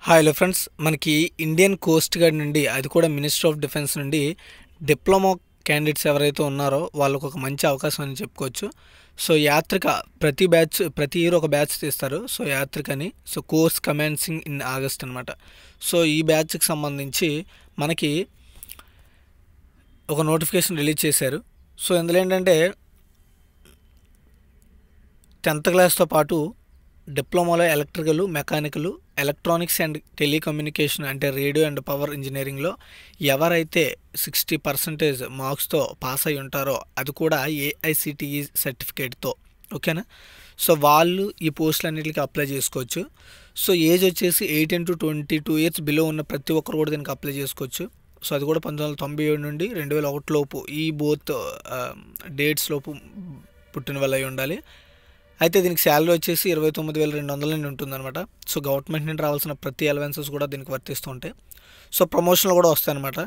Hello friends, మనకి Indian coast guard నుండి, అది కూడా మినిస్ట్రీ ఆఫ్ డిఫెన్స్ నుండి డిప్లొమా క్యాండిడేట్స్ ఎవరైతే ఉన్నారో వాళ్ళకు ఒక మంచి అవకాశం అని చెప్పుకోవచ్చు. సో యాత్రిక ప్రతి ఇయర్ ఒక బ్యాచ్ తీస్తారు. సో యాత్రికని కోర్స్ కమెన్సింగ్ ఇన్ ఆగస్ట్ అనమాట. సో ఈ బ్యాచ్కి సంబంధించి మనకి ఒక నోటిఫికేషన్ రిలీజ్ చేశారు. సో ఇందులో ఏంటంటే 10th క్లాస్తో పాటు డిప్లొమాలో electrical, mechanical, electronics and telecommunication అంటే రేడియో అండ్ పవర్ ఇంజనీరింగ్లో ఎవరైతే 60% మార్క్స్తో పాస్ అయి ఉంటారో, అది కూడా ఏఐసిటిఈ సర్టిఫికేట్తో, ఓకేనా. సో వాళ్ళు ఈ పోస్టులన్నిటికీ అప్లై చేసుకోవచ్చు. సో ఏజ్ వచ్చేసి 18 to 22 years బిలో ఉన్న ప్రతి ఒక్కరు కూడా దీనికి అప్లై చేసుకోవచ్చు. సో అది కూడా 1997 నుండి 2001 లోపు ఈ బోత్ డేట్స్ లోపు పుట్టిన వాళ్ళు అయి ఉండాలి. అయితే దీనికి శాలరీ వచ్చేసి 29,200 నుండి ఉంటుందన్నమాట. సో గవర్నమెంట్ నుండి రావాల్సిన ప్రతి అలవెన్సెస్ కూడా దీనికి వర్తిస్తూ ఉంటాయి. సో ప్రమోషన్లు కూడా వస్తాయన్నమాట.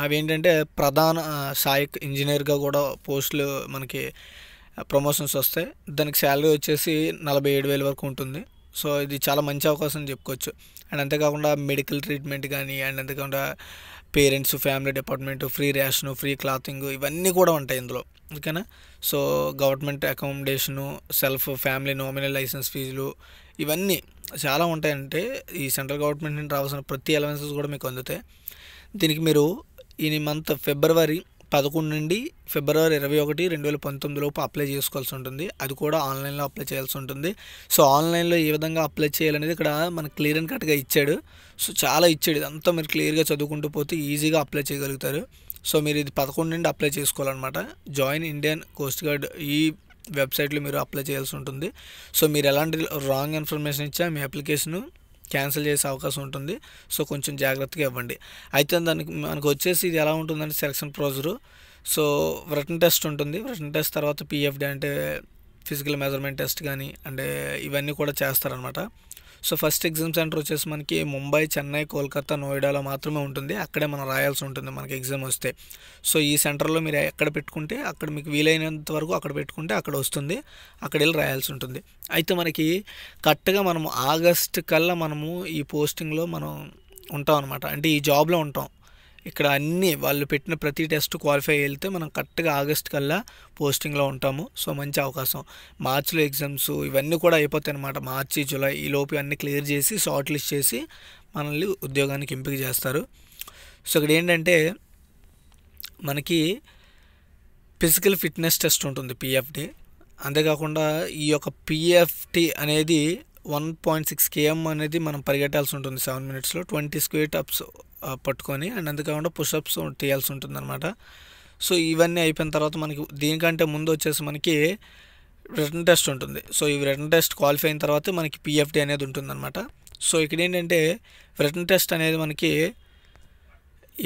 అవి ఏంటంటే ప్రధాన సహాయక్ ఇంజనీర్గా కూడా పోస్టులు మనకి ప్రమోషన్స్ వస్తాయి. దానికి శాలరీ వచ్చేసి 47,000 వరకు ఉంటుంది. సో ఇది చాలా మంచి అవకాశం అని చెప్పుకోవచ్చు. అండ్ అంతేకాకుండా మెడికల్ ట్రీట్మెంట్ కానీ, అండ్ అంతేకాకుండా parents, family department, free ration, free clothing, ఇవన్నీ కూడా ఉంటాయి ఇందులో, ఓకేనా. So government accommodation, self family nominal licence ఫీజులు, ఇవన్నీ చాలా ఉంటాయంటే ఈ సెంట్రల్ గవర్నమెంట్ నుండి రావాల్సిన ప్రతి అలవెన్సెస్ కూడా మీకు అందుతాయి. దీనికి మీరు ఈ మంత్ ఫిబ్రవరి 11 నుండి ఫిబ్రవరి 21, 2019 లోపు అప్లై చేసుకోవాల్సి ఉంటుంది. అది కూడా ఆన్లైన్లో అప్లై చేయాల్సి ఉంటుంది. సో ఆన్లైన్లో ఏ విధంగా అప్లై చేయాలనేది ఇక్కడ మనకు క్లియర్ అండ్ కట్గా ఇచ్చాడు. సో చాలా ఇచ్చాడు, ఇదంతా మీరు క్లియర్గా చదువుకుంటూ పోతే ఈజీగా అప్లై చేయగలుగుతారు. సో మీరు ఇది 11 నుండి అప్లై చేసుకోవాలన్నమాట. జాయిన్ ఇండియన్ కోస్ట్ గార్డ్ ఈ వెబ్సైట్లో మీరు అప్లై చేయాల్సి ఉంటుంది. సో మీరు ఎలాంటి రాంగ్ ఇన్ఫర్మేషన్ ఇచ్చా మీ అప్లికేషను క్యాన్సిల్ చేసే అవకాశం ఉంటుంది. సో కొంచెం జాగ్రత్తగా ఇవ్వండి. అయితే దానికి మనకు వచ్చేసి ఇది ఎలా ఉంటుందంటే selection procedure. So written test ఉంటుంది. రిటన్ టెస్ట్ తర్వాత పిఎఫ్డి అంటే ఫిజికల్ మెజర్మెంట్ టెస్ట్ కానీ అంటే ఇవన్నీ కూడా చేస్తారనమాట. సో ఫస్ట్ ఎగ్జామ్ సెంటర్ వచ్చేసి మనకి ముంబై, చెన్నై, కోల్కతా, నోయిడాలో మాత్రమే ఉంటుంది. అక్కడే మనం రాయాల్సి ఉంటుంది మనకి ఎగ్జామ్ వస్తే. సో ఈ సెంటర్లో మీరు ఎక్కడ పెట్టుకుంటే అక్కడ మీకు వీలైనంత వరకు అక్కడ పెట్టుకుంటే అక్కడ వస్తుంది, అక్కడ వెళ్ళి రాయాల్సి ఉంటుంది. అయితే మనకి కరెక్ట్గా మనము ఆగస్ట్ కల్లా మనము ఈ పోస్టింగ్లో మనం ఉంటాం అనమాట. అంటే ఈ జాబ్లో ఉంటాం. ఇక్కడ అన్నీ వాళ్ళు పెట్టిన ప్రతి టెస్ట్ క్వాలిఫై వెళ్తే మనం కరెక్ట్గా ఆగస్ట్ కల్లా పోస్టింగ్లో ఉంటాము. సో మంచి అవకాశం. మార్చిలో ఎగ్జామ్స్ ఇవన్నీ కూడా అయిపోతాయి అన్నమాట. మార్చి, జూలై ఈ లోపు అన్నీ క్లియర్ చేసి షార్ట్ లిస్ట్ చేసి మనల్ని ఉద్యోగానికి ఎంపిక చేస్తారు. సో ఇక్కడ ఏంటంటే మనకి ఫిజికల్ ఫిట్నెస్ టెస్ట్ ఉంటుంది, పిఎఫ్డి. అంతేకాకుండా ఈ యొక్క పిఎఫ్టి అనేది 1.6 km అనేది మనం పరిగెట్టాల్సి ఉంటుంది 7 minutesలో. 20 square ups పట్టుకొని, అండ్ అంతేకాకుండా పుషప్స్ తీయాల్సి ఉంటుంది అనమాట. సో ఇవన్నీ అయిపోయిన తర్వాత మనకి దీనికంటే ముందు వచ్చేసి మనకి రిటన్ టెస్ట్ ఉంటుంది. సో ఈ రిటన్ టెస్ట్ క్వాలిఫై అయిన తర్వాత మనకి పిఎఫ్డి అనేది ఉంటుందన్నమాట. సో ఇక్కడ ఏంటంటే రిటన్ టెస్ట్ అనేది మనకి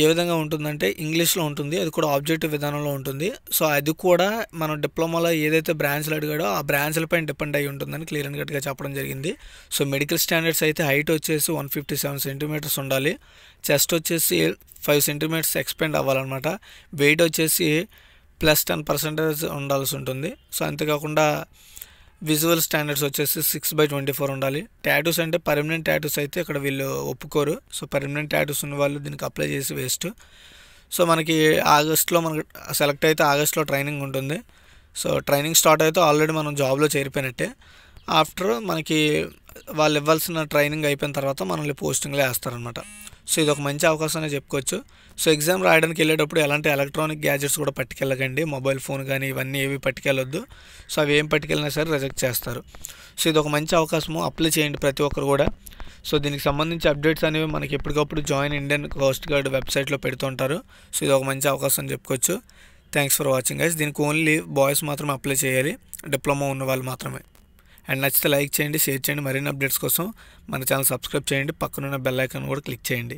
ఏ విధంగా ఉంటుందంటే ఇంగ్లీష్లో ఉంటుంది. అది కూడా ఆబ్జెక్టివ్ విధానంలో ఉంటుంది. సో అది కూడా మనం డిప్లొమాలో ఏదైతే బ్రాంచ్లు అడిగాడో ఆ బ్రాంచ్లపైన డిపెండ్ అయి ఉంటుందని క్లియర్ అండ్ కట్గా చెప్పడం జరిగింది. సో మెడికల్ స్టాండర్డ్స్ అయితే హైట్ వచ్చేసి 157 centimeters ఉండాలి. చెస్ట్ వచ్చేసి 5 centimeters ఎక్స్పెండ్ అవ్వాలన్నమాట. వెయిట్ వచ్చేసి +10% ఉండాల్సి ఉంటుంది. సో అంతేకాకుండా విజువల్ స్టాండర్డ్స్ వచ్చేసి 6/24 ఉండాలి. టాటూస్ అంటే పర్మనెంట్ టాటూస్ అయితే ఇక్కడ వీళ్ళు ఒప్పుకోరు. సో పర్మనెంట్ టాటూస్ ఉన్న వాళ్ళు దీనికి అప్లై చేసి వేస్ట్. సో మనకి ఆగస్ట్లో మనకు సెలెక్ట్ అయితే ఆగస్ట్లో ట్రైనింగ్ ఉంటుంది. సో ట్రైనింగ్ స్టార్ట్ అయితే ఆల్రెడీ మనం జాబ్లో చేరిపోయినట్టే. ఆఫ్టర్ మనకి వాళ్ళు ఇవ్వాల్సిన ట్రైనింగ్ అయిపోయిన తర్వాత మనల్ని పోస్టింగ్లో వేస్తారనమాట. సో ఇది ఒక మంచి అవకాశం అని చెప్పుకోవచ్చు. సో ఎగ్జామ్ రాయడానికి వెళ్ళేటప్పుడు ఎలాంటి ఎలక్ట్రానిక్ గ్యాజెట్స్ కూడా పట్టుకెళ్ళకండి. మొబైల్ ఫోన్ కానీ ఇవన్నీ ఏవి పట్టుకెళ్ళొద్దు. సో అవి ఏం పట్టుకెళ్ళినా సరే రిజెక్ట్ చేస్తారు. సో ఇది ఒక మంచి అవకాశము, అప్లై చేయండి ప్రతి ఒక్కరు కూడా. సో దీనికి సంబంధించి అప్డేట్స్ అనేవి మనకి ఎప్పటికప్పుడు జాయిన్ ఇండియన్ కోస్ట్ గార్డ్ వెబ్సైట్లో పెడుతుంటారు. సో ఇది ఒక మంచి అవకాశం అని చెప్పుకోవచ్చు. Thanks for watching guys. దీనికి ఓన్లీ బాయ్స్ మాత్రమే అప్లై చేయాలి, డిప్లొమా ఉన్న వాళ్ళు మాత్రమే. అండ్ నచ్చితే లైక్ చేయండి, షేర్ చేయండి. మరిన్ని అప్డేట్స్ కోసం మన ఛానల్ సబ్స్క్రైబ్ చేయండి. పక్కనున్న బెల్ ఐకాన్ కూడా క్లిక్ చేయండి.